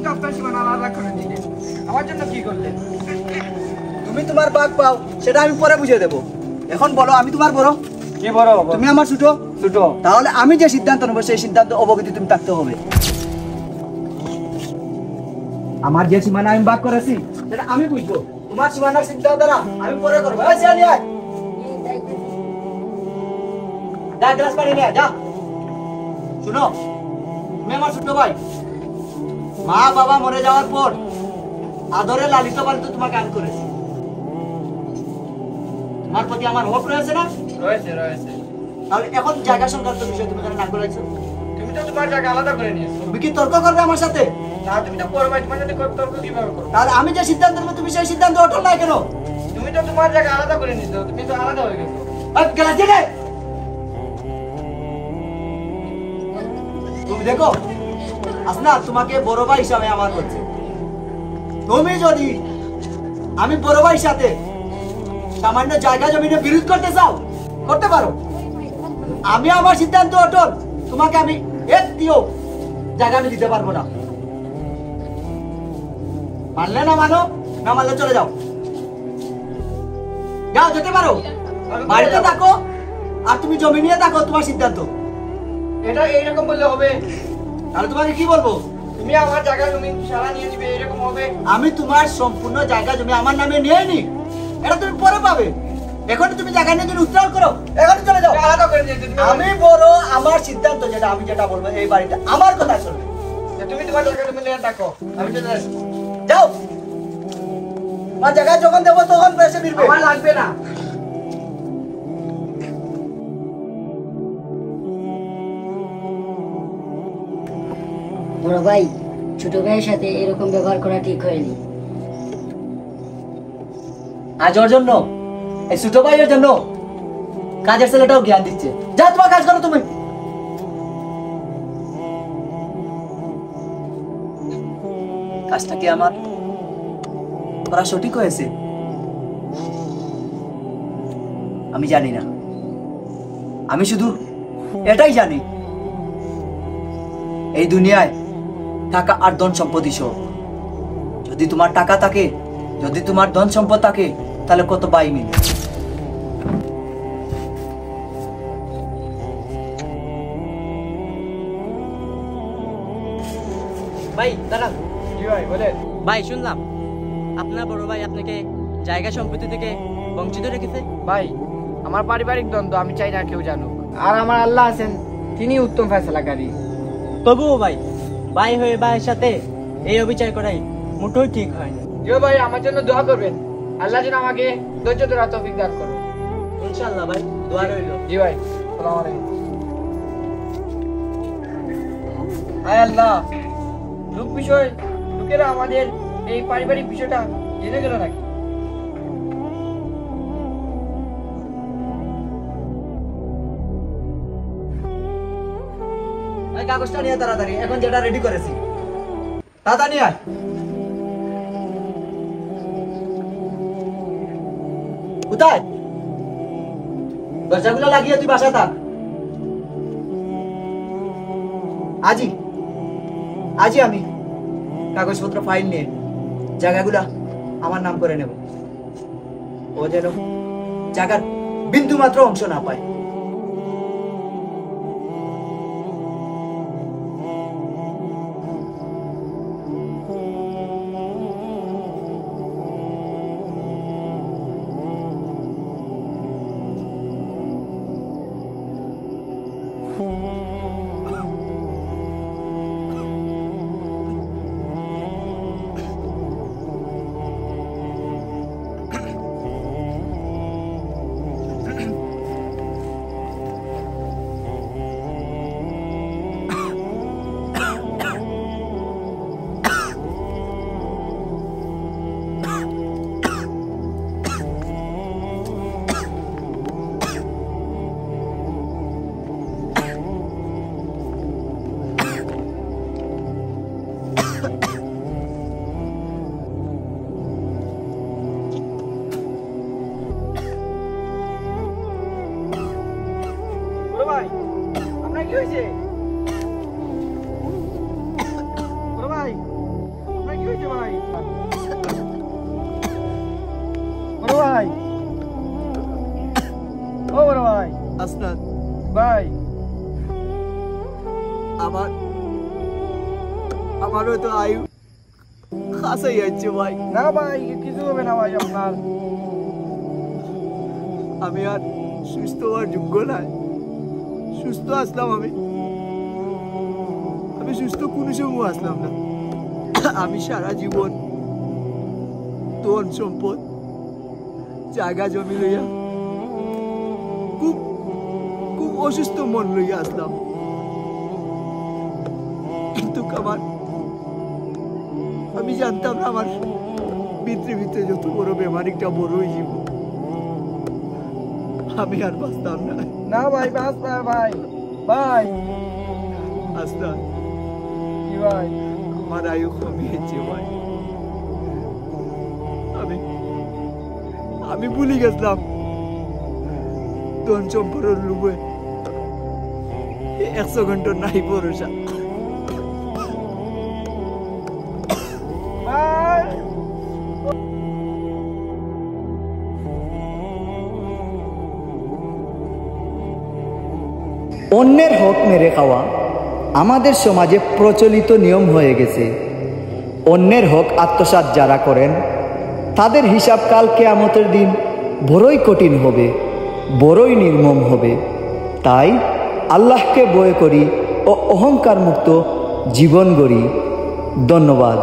তো আপনার সীমানা আলাদা করে দিলেন, আমার জন্য কি করলেন? তুমি তোমার বাঘ পাও সেটা আমি পরে বুঝিয়ে দেবো। এখন বলো, আমি তোমার বড়, কি বড় হবো? তুমি আমার ছোট। ছোট। তাহলে আমি যে সিদ্ধান্ত নেবো সেই সিদ্ধান্ত অবগতি তুমি থাকতে হবে। আমার যে সীমানা আমি ভাগ করেছি সেটা আমি বুঝবো, তোমার সীমানার সিদ্ধান্ত দ্বারা আমি পরে করবো। গ্লাস পানি নিয়ে যা। শুনো, তুমি আমার ছোট ভাই, মা বাবা মরে যাওয়ার পর আদরে লালিত পালিত তোমাকে আমি করেছি। তোমার প্রতি আমার হক রয়েছে না? রয়েছে রয়েছে। তাহলে এখন জায়গা সংক্রান্ত বিষয় তুমি কেন না করেছো? তুমি তো তোমার জায়গা আলাদা করে নিয়েছো। তুমি কি তর্ক করবে আমার সাথে? না, তুমি তো বড় ভাই, তোমার সাথে তর্ক কিভাবে করো? তাহলে আমি যে সিদ্ধান্ত নেবো তুমি সেই সিদ্ধান্ত অটল নাই কেন? তুমি তো তোমার জায়গা আলাদা করে নিয়েছো, তুমি তো আলাদা হয়ে গেছো। গ্লাস দিয়ে দে। তুমি দেখো আসনা তোমাকে বড় ভাই হিসাবে আমার করছে। তুমি যদি আমি বড় ভাই সাথে সামান্য জায়গা জমিনে বিরোধ করতে চাও করতে পারো। আমি আমার সিদ্ধান্ত অটল, তোমাকে আমি একটিও জায়গা আমি দিতে পারবো না। মানলে না মানো, না মানলে চলে যাও। যাও, যেতে পারো। বাড়িতে থাকো আর তুমি জমি নিয়ে থাকো, তোমার সিদ্ধান্ত। এটা এইরকম বললে হবে? তাহলে তোমাকে কি বলবো? তুমি আমার জায়গা তুমি সারা নিয়ে নিবে, এরকম হবে? আমি তোমার সম্পূর্ণ জায়গা জমি আমার নামে নিয়ে নি, এটা তুমি পরে পাবে। এখন তুমি জায়গা নিয়ে তুমি উত্তর করো, এখন চলে যাও। আলাদা করে দিয়েছো তুমি। আমি বড়, আমার সিদ্ধান্ত যেটা, আমি যেটা বলবো এই বাড়িতে আমার কথা চলবে। তুমি তোমার জায়গা তুমি নিয়ে থাকো, আমি চলে যাচ্ছি। যাও, আমার জায়গা যখন দেবো তখন এসে ফিরবে। আমার লাগবে না। বড় ভাই, ছোট ভাইয়ের সাথে এরকম ব্যবহার করা ঠিক হয়নি। আজ ওর জন্য, এই ছোট ভাইয়ের জন্য কাজের ছেলেটাও জ্ঞান দিচ্ছে। যা, তোমার কাজ করো তুমি। কাজটা কি আমার করা সঠিক হয়েছে আমি জানি না। আমি শুধু এটাই জানি, এই দুনিয়ায় টাকা আর ধন সম্পত্তি সব। যদি তোমার টাকা থাকে, যদি তোমার ধন সম্পদ থাকে, তাহলে কত ভাই মিলে। ভাই দাঁড়ান। জি ভাই বলেন। ভাই শুনলাম আপনার বড় ভাই আপনাকে জায়গা সম্পত্তি থেকে বঞ্চিত রেখেছে। ভাই, আমার পারিবারিক দ্বন্দ্ব আমি চাই না কেউ জানুক, আর আমার আল্লাহ আছেন, তিনি উত্তম ফয়সালাকারী। তবুও ভাই, ভাই হয়ে ভাইয়ের সাথে এই অবিচার করাই মোটেই ঠিক হয় না। জি ভাই, আমার জন্য দোয়া করবেন, আল্লাহ যেন আমাকে ধৈর্য ধরা তৌফিক দান করুন। ইনশাআল্লাহ ভাই, দোয়া রইল। জি ভাই, আসসালামু আলাইকুম। হায় আল্লাহ, লোকেরা আমাদের এই পারিবারিক বিষয়টা জেনে গেল নাকি? কাগজটা নিয়ে তাড়াতাড়ি, এখন যেটা রেডি করেছি তাড়াতাড়ি আয়। কোথায়? দরজাগুলো লাগিয়ে তুই বাসায় থাক। আজই আমি কাগজপত্র ফাইল নিয়ে জায়গাগুলা আমার নাম করে নেব। ও যেন জায়গার বিন্দু মাত্র অংশ না পায়। ভাই, আপনার কি হয়েছে? বড় ভাই, আসনাদ ভাই আমারও তো আয়ু কাছেই যাচ্ছে ভাই। না ভাই কিছু হবে না ভাই আপনার। আমি আর সুস্থ হওয়ার যোগ্য নাই। সুস্থ আসলাম আমি সুস্থ কোনো সময় আসলাম না। আমি সারা জীবন ধন সম্পদ জায়গা জমি লইয়া খুব খুব অসুস্থ মন লইয়া আসলাম, কিন্তু আমি জানতাম না আমার ভিতরে ভিতরে যত বড় বেমারিকটা বড় হয়ে যাব, আমি আর বাঁচতাম না। না ভাই বাস ভাই ভাই আস্তা কি ভাই আমার আয়ু কমিয়েছে ভাই। আমি ভুলে গেছিলাম ধন সম্পদের লোভে 100 ঘন্টা নাই ভরসা। ভাই অন্যের হক মেরে খাওয়া আমাদের সমাজে প্রচলিত নিয়ম হয়ে গেছে। অন্যের হক আত্মসাৎ যারা করেন তাদের হিসাব কাল কিয়ামতের দিন বড়ই কঠিন হবে, বড়ই নির্মম হবে। তাই আল্লাহকে ভয় করি ও অহংকার মুক্ত জীবন গড়ি। ধন্যবাদ।